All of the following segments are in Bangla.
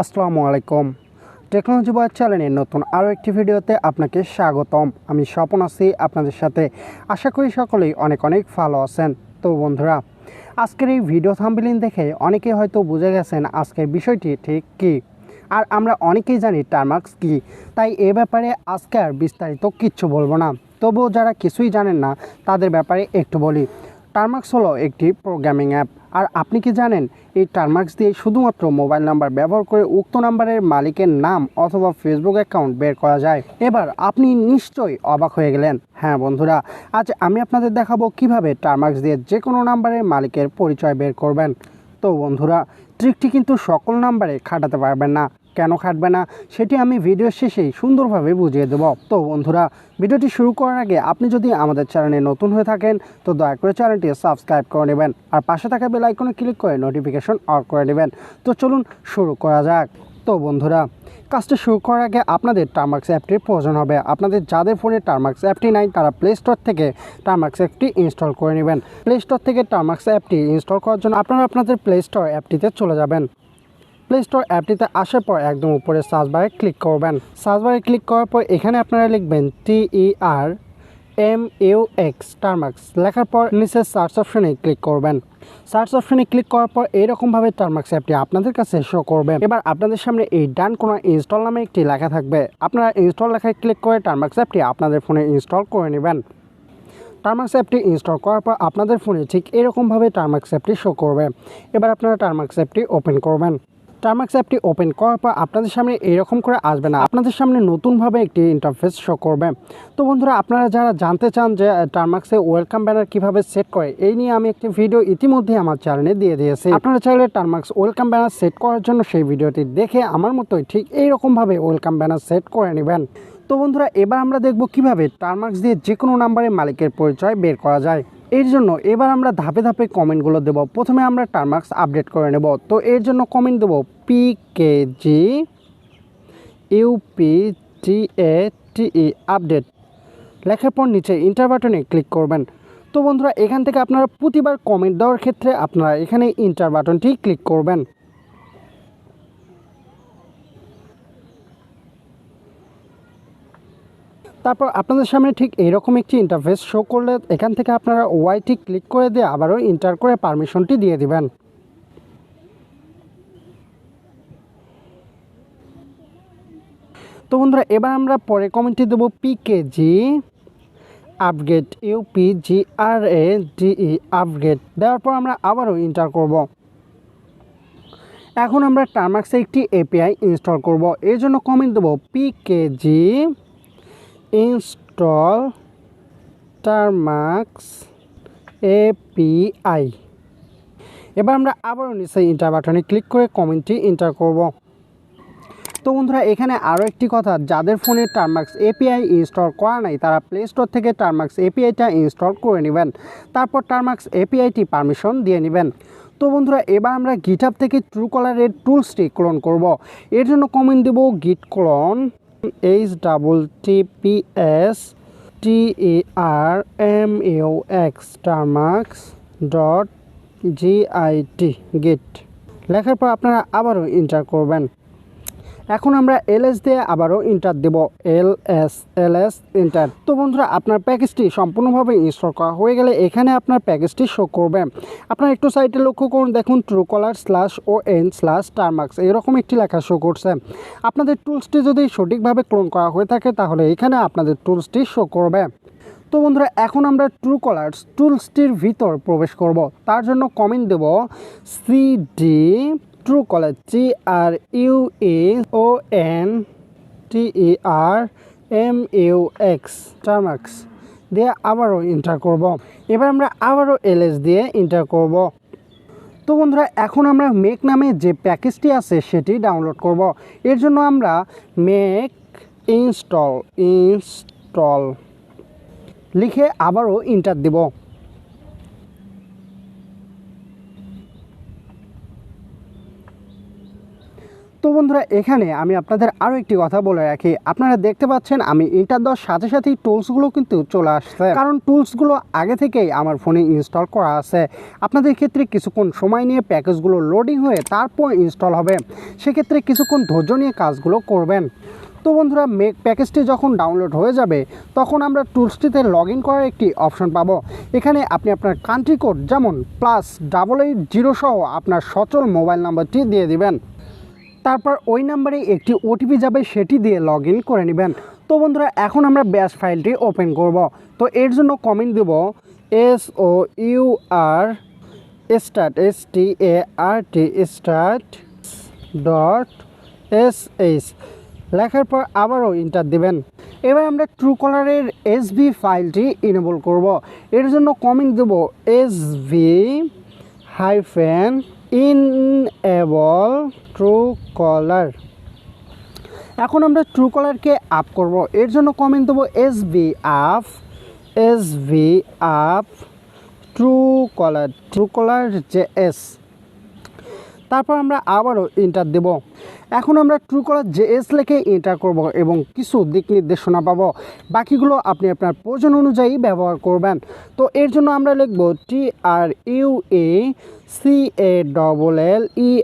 আসসালামু আলাইকুম। টেকনোলজি বয় চ্যানেলের নতুন আরও একটি ভিডিওতে আপনাকে স্বাগতম। আমি স্বপন আছি আপনাদের সাথে। আশা করি সকলেই অনেক ভালো আছেন। তো বন্ধুরা, আজকের এই ভিডিও থাম্বনেল দেখে অনেকেই হয়তো বুঝে গেছেন আজকের বিষয়টি ঠিক কী। আর আমরা অনেকেই জানি টার্মাক্স কী, তাই এ ব্যাপারে আজকে আর বিস্তারিত কিচ্ছু বলবো না। তবুও যারা কিছুই জানেন না তাদের ব্যাপারে একটু বলি। টার্মাক্স হলো একটি প্রোগ্রামিং অ্যাপ। আর আপনি কি জানেন এই টার্মাক্স দিয়ে শুধুমাত্র মোবাইল নাম্বার ব্যবহার করে উক্ত নাম্বারের মালিকের নাম অথবা ফেসবুক অ্যাকাউন্ট বের করা যায়। এবার আপনি নিশ্চয়ই অবাক হয়ে গেলেন। হ্যাঁ বন্ধুরা, আজ আমি আপনাদের দেখাবো কিভাবে টার্মাক্স দিয়ে যে কোনো নাম্বারের মালিকের পরিচয় বের করবেন। তো বন্ধুরা, ট্রিকটি কিন্তু সকল নাম্বারে খাটাতে পারবেন না। কেন খাটবে না সেটি আমি ভিডিও শেষেই সুন্দরভাবে বুঝিয়ে দেব। তো বন্ধুরা, ভিডিওটি শুরু করার আগে আপনি যদি আমাদের চ্যানেলে নতুন হয়ে থাকেন তো দয়া করে চ্যানেলটি সাবস্ক্রাইব করে নেবেন আর পাশে থাকা বেল আইকনে ক্লিক করে নোটিফিকেশন অন করে নেবেন। তো চলুন শুরু করা যাক। তো বন্ধুরা, কাজটা শুরু করার আগে আপনাদের টার্মাক্স অ্যাপটির প্রয়োজন হবে। আপনাদের যাদের ফোনে টার্মাক্স অ্যাপটি নাই তারা প্লে স্টোর থেকে টার্মাক্স অ্যাপটি ইনস্টল করে নেবেন। প্লে স্টোর থেকে টার্মাক্স অ্যাপটি ইনস্টল করার জন্য আপনারা আপনাদের প্লে স্টোর অ্যাপটিতে চলে যাবেন। প্লে স্টোর অ্যাপটিতে আসার পর একদম উপরে সার্চ বারে ক্লিক করবেন। সার্চ বারে ক্লিক করার পর এখানে আপনারা লিখবেন TERMUX টার্মাক্স। লেখার পর নিচে সার্চ অপশনে ক্লিক করবেন। সার্চ অপশনে ক্লিক করার পর এইরকমভাবে টার্মাক্স অ্যাপটি আপনাদের কাছে শো করবে। এবার আপনাদের সামনে এই ডান কোণা ইনস্টল নামে একটি লেখা থাকবে। আপনারা ইনস্টল লেখায় ক্লিক করে টার্মাক্স অ্যাপটি আপনাদের ফোনে ইনস্টল করে নেবেন। টার্মাক্স অ্যাপটি ইনস্টল করার পর আপনাদের ফোনে ঠিক এরকমভাবে টার্মাক্স অ্যাপটি শো করবে। এবার আপনারা টার্মাক্স অ্যাপটি ওপেন করবেন। টার্মাক্স অ্যাপটি ওপেন করার পর আপনাদের সামনে এরকম করে আসবে না, আপনাদের সামনে নতুনভাবে একটি ইন্টারফেস শো করবে। তো বন্ধুরা, আপনারা যারা জানতে চান যে টার্মাক্সে ওয়েলকাম ব্যানার কিভাবে সেট করে, এই নিয়ে আমি একটি ভিডিও ইতিমধ্যে আমার চ্যানেলে দিয়ে দিয়েছি। আপনারা চাইলে টার্মাক্স ওয়েলকাম ব্যানার সেট করার জন্য সেই ভিডিওটি দেখে আমার মতোই ঠিক এইরকমভাবে ওয়েলকাম ব্যানার সেট করে নেবেন। তো বন্ধুরা, এবার আমরা দেখব কিভাবে টার্মাক্স দিয়ে যে কোনো নাম্বারের মালিকের পরিচয় বের করা যায়। এর জন্য এবার আমরা ধাপে ধাপে কমেন্টগুলো দেব। প্রথমে আমরা টার্মাক্স আপডেট করে নেব। তো এর জন্য কমেন্ট দেব PKGUPDATE আপডেট। লেখার পর নিচে ইন্টার বাটনে ক্লিক করবেন। তো বন্ধুরা, এখান থেকে আপনারা প্রতিবার কমেন্ট দেওয়ার ক্ষেত্রে আপনারা এখানে ইন্টার বাটনটি ক্লিক করবেন। তারপর আপনাদের সামনে ঠিক এইরকম একটি ইন্টারফেস শো করলে এখান থেকে আপনারা ওয়াইটি ক্লিক করে দিয়ে আবারও ইন্টার করে পারমিশনটি দিয়ে দিবেন। তো বন্ধুরা, এবার আমরা পরে কমেন্টটি দেবো PKG আপগ্রেড UPGRADE আপগ্রেড। দেওয়ার পর আমরা আবারও ইন্টার করব। এখন আমরা টার্মাক্সে একটি API ইনস্টল করব। এর জন্য কমেন্ট দেবো PKG ইনস্টল টার্মাক্স API। এবার আমরা আবারও নিচে ইন্টার বাটনে ক্লিক করে কমেন্টটি ইন্টার করব। তো বন্ধুরা, এখানে আরও একটি কথা, যাদের ফোনে টার্মাক্স API ইনস্টল করা নাই তারা প্লে স্টোর থেকে টার্মাক্স APIটা ইনস্টল করে নেবেন। তারপর টার্মাক্স APIটি পারমিশন দিয়ে নেবেন। তো বন্ধুরা, এবার আমরা গিটহাব থেকে ট্রুকলারের টুলসটি ক্লোন করব। এর জন্য কমেন্ট দেব git clone https termux termux.git লেখার পর আপনারা আবারও ইন্টার করবেন। এখন আমরা ls দিয়ে আবারও ইন্টার দেব। ls inter. তো বন্ধুরা, আপনার প্যাকেজটি সম্পূর্ণভাবে ইনস্টল করা হয়ে গেলে এখানে আপনার প্যাকেজটি শো করবে। আপনারা একটু সাইটে লক্ষ্য করুন, দেখুন truecaller/on/termux এরকম একটি লেখা শো করছে। আপনাদের টুলসটি যদি সঠিকভাবে ক্লোন করা হয়ে থাকে তাহলে এখানে আপনাদের টুলসটি শো করবে। তো বন্ধুরা, এখন আমরা ট্রুকলার টুলসটির ভিতর প্রবেশ করব। তার জন্য কমেন্ট দেব cd ট্রুকলার TRUCONTERMUX টার্মাক্স দিয়ে আবারও ইন্টার করব। এবার আমরা আবারও ls দিয়ে ইন্টার করব। তো বন্ধুরা, এখন আমরা মেক নামে যে প্যাকেজটি আছে সেটি ডাউনলোড করব। এর জন্য আমরা মেক ইনস্টল লিখে আবারও ইন্টার দেব। তো তো বন্ধুরা এখানে আমি আপনাদের আরও একটি কথা বলে রাখি, আপনারা দেখতে পাচ্ছেন আমি ইন্টার দেওয়ার সাথে সাথেই টুলসগুলো কিন্তু চলে আসছে, কারণ টুলসগুলো আগে থেকেই আমার ফোনে ইনস্টল করা আছে। আপনাদের ক্ষেত্রে কিছুক্ষণ সময় নিয়ে প্যাকেজগুলো লোডিং হয়ে তারপর ইনস্টল হবে, সেক্ষেত্রে কিছুক্ষণ ধৈর্য নিয়ে কাজগুলো করবেন। তো বন্ধুরা প্যাকেজটি যখন ডাউনলোড হয়ে যাবে তখন আমরা টুলসটিতে লগ ইন করার একটি অপশন পাবো। এখানে আপনি আপনার কান্ট্রি কোড যেমন +880 সহ আপনার সচল মোবাইল নাম্বারটি দিয়ে দিবেন, তারপর ওই নাম্বারে একটি ওটিপি যাবে, সেটি দিয়ে লগ ইন করে নেবেন। তো বন্ধুরা এখন আমরা ব্যাশ ফাইলটি ওপেন করব। তো এর জন্য কমেন্ট দেব SOUR start start.sh লেখার পর আবারও ইন্টার দিবেন। এবার আমরা ট্রুকলারের SV ফাইলটি ইনেবল করব। এর জন্য কমেন্ট দেব SV-enable ট্রুকলার। এখন আমরা ট্রুকলারকে আপ করব। এর জন্য কমেন্ট দেব SV up ট্রুকলার JS। তারপর আমরা আবারও ইন্টার দেব। এখন আমরা ট্রুকলার JS লিখে এন্টার করব এবং কিছু দিক নির্দেশনা পাবো, বাকিগুলো আপনি আপনার প্রয়োজন অনুযায়ী ব্যবহার করবেন। তো এর জন্য আমরা লিখব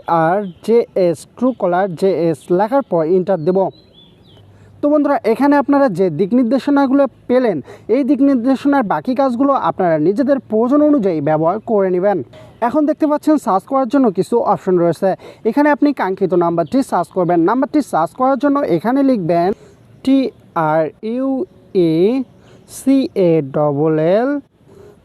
TRUACALLERJS ট্রুকলার JS লেখার পর ইন্টার দেব। তো বন্ধুরা এখানে আপনারা যে দিক নির্দেশনাগুলো পেলেন, এই দিক নির্দেশনার বাকি কাজগুলো আপনারা নিজেদের প্রয়োজন অনুযায়ী ব্যবহার করে নেবেন। এখন দেখতে পাচ্ছেন সার্চ করার জন্য কিছু অপশন রয়েছে, এখানে আপনি কাঙ্ক্ষিত নাম্বারটি সার্চ করবেন। নাম্বারটি সার্চ করার জন্য এখানে লিখবেন TRUACALL,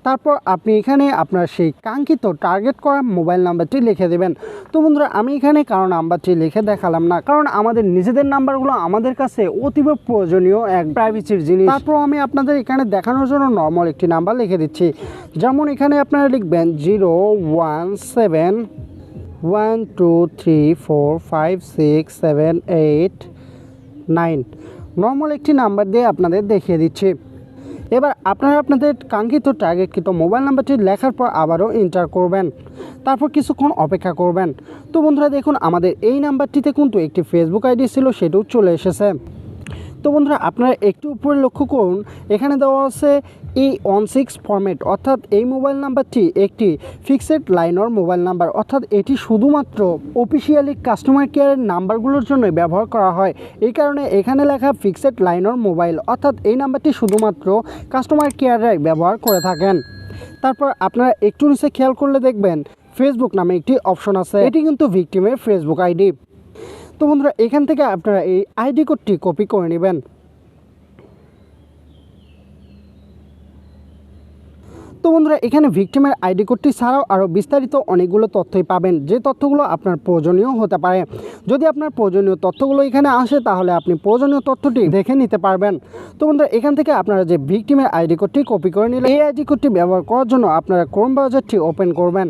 তারপর আপনি এখানে আপনার সেই কাঙ্ক্ষিত টার্গেট করা মোবাইল নাম্বারটি লিখে দেবেন। তো বন্ধুরা আমি এখানে কারো নাম্বারটি লিখে দেখালাম না, কারণ আমাদের নিজেদের নাম্বারগুলো আমাদের কাছে অতীব প্রয়োজনীয় এক প্রাইভেসির জিনিস। তারপর আমি আপনাদের এখানে দেখানোর জন্য নর্মাল একটি নাম্বার লিখে দিচ্ছি, যেমন এখানে আপনারা লিখবেন 01712345678 নর্মাল একটি নাম্বার দিয়ে আপনাদের দেখিয়ে দিচ্ছি। এবার আপনারা আপনাদের কাঙ্ক্ষিত টার্গেটকৃত মোবাইল নাম্বারটি লেখার পর আবারও এন্টার করবেন, তারপর কিছুক্ষণ অপেক্ষা করবেন। তো বন্ধুরা দেখুন আমাদের এই নাম্বারটিতে কিন্তু একটি ফেসবুক আইডি ছিল, সেটাও চলে এসেছে। তো বন্ধুরা আপনারা একটু উপরে লক্ষ্য করুন, এখানে দেওয়া আছে E16 ফরম্যাট, অর্থাৎ এই মোবাইল নাম্বারটি একটি ফিক্সড লাইনের মোবাইল নাম্বার, অর্থাৎ এটি শুধুমাত্র অফিসিয়ালি কাস্টমার কেয়ারের নাম্বারগুলোর জন্য ব্যবহার করা হয়। এই কারণে এখানে লেখা ফিক্সড লাইনের মোবাইল, অর্থাৎ এই নাম্বারটি শুধুমাত্র কাস্টমার কেয়াররাই ব্যবহার করে থাকেন। তারপর আপনারা একটু নিচে খেয়াল করলে দেখবেন ফেসবুক নামে একটি অপশন আছে, এটি কিন্তু ভিকটিমের ফেসবুক আইডি। তো বন্ধুরা এখান থেকে আপনারা এই আইডি কোডটি কপি করে নেবেন। তো বন্ধুরা এখানে ভিকটিমের আইডি কোডটি ছাড়াও আরও বিস্তারিত অনেকগুলো তথ্যই পাবেন, যে তথ্যগুলো আপনার প্রয়োজনীয় হতে পারে। যদি আপনার প্রয়োজনীয় তথ্যগুলো এখানে আসে তাহলে আপনি প্রয়োজনীয় তথ্যটি দেখে নিতে পারবেন। তো বন্ধুরা এখান থেকে আপনারা যে ভিকটিমের আইডি কোডটি কপি করে নিলে এই আইডি কোডটি ব্যবহার করার জন্য আপনারা ক্রোম ব্রাউজারটি ওপেন করবেন।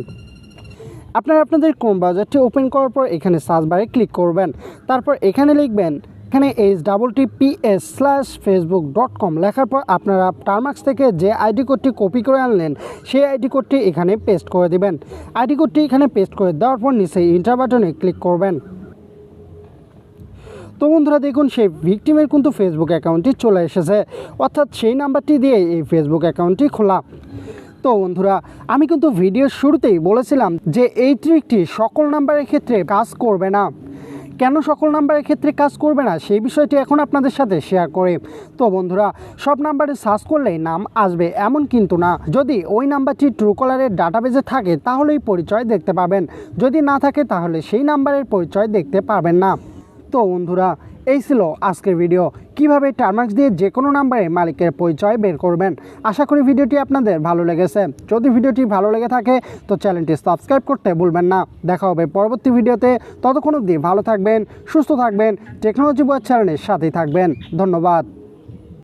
আপনারা আপনাদের ক্রোম ব্রাউজারটি ওপেন করার পর এখানে সার্চ বারে ক্লিক করবেন, তারপর এখানে লিখবেন এখানে https:/facebook.com লেখার পর আপনারা টার্মাক্স থেকে যে আইডি কোডটি কপি করে আনলেন সেই আইডি কোডটি এখানে পেস্ট করে দিবেন। আইডি কোডটি এখানে পেস্ট করে দেওয়ার পর নিচে ইন্টার বাটনে ক্লিক করবেন। তো বন্ধুরা দেখুন সেই ভিকটিমের কিন্তু ফেসবুক অ্যাকাউন্টটি চলে এসেছে, অর্থাৎ সেই নাম্বারটি দিয়ে এই ফেসবুক অ্যাকাউন্টটি খোলা। তো বন্ধুরা আমি কিন্তু ভিডিওর শুরুতেই বলেছিলাম যে এই ট্রিকটি সকল নাম্বারের ক্ষেত্রে কাজ করবে না। কেন সকল নাম্বারের ক্ষেত্রে কাজ করবে না সেই বিষয়টি এখন আপনাদের সাথে শেয়ার করে। তো বন্ধুরা সব নাম্বারে সার্চ করলেই নাম আসবে এমন কিন্তু না, যদি ওই নাম্বারটি ট্রুকলারের ডাটাবেজে থাকে তাহলেই পরিচয় দেখতে পাবেন, যদি না থাকে তাহলে সেই নাম্বারের পরিচয় দেখতে পাবেন না। তো বন্ধুরা এই ছিল আজকের ভিডিও, কিভাবে টার্মাক্স দিয়ে যে কোনো নাম্বারে মালিকের পরিচয় বের করবেন। আশা করি ভিডিওটি আপনাদের ভালো লেগেছে। যদি ভিডিওটি ভালো লেগে থাকে তো চ্যানেলটি সাবস্ক্রাইব করতে ভুলবেন না। দেখা হবে পরবর্তী ভিডিওতে, ততক্ষণ অবধি ভালো থাকবেন, সুস্থ থাকবেন, টেকনোলজি বয় চ্যানেলের সাথেই থাকবেন। ধন্যবাদ।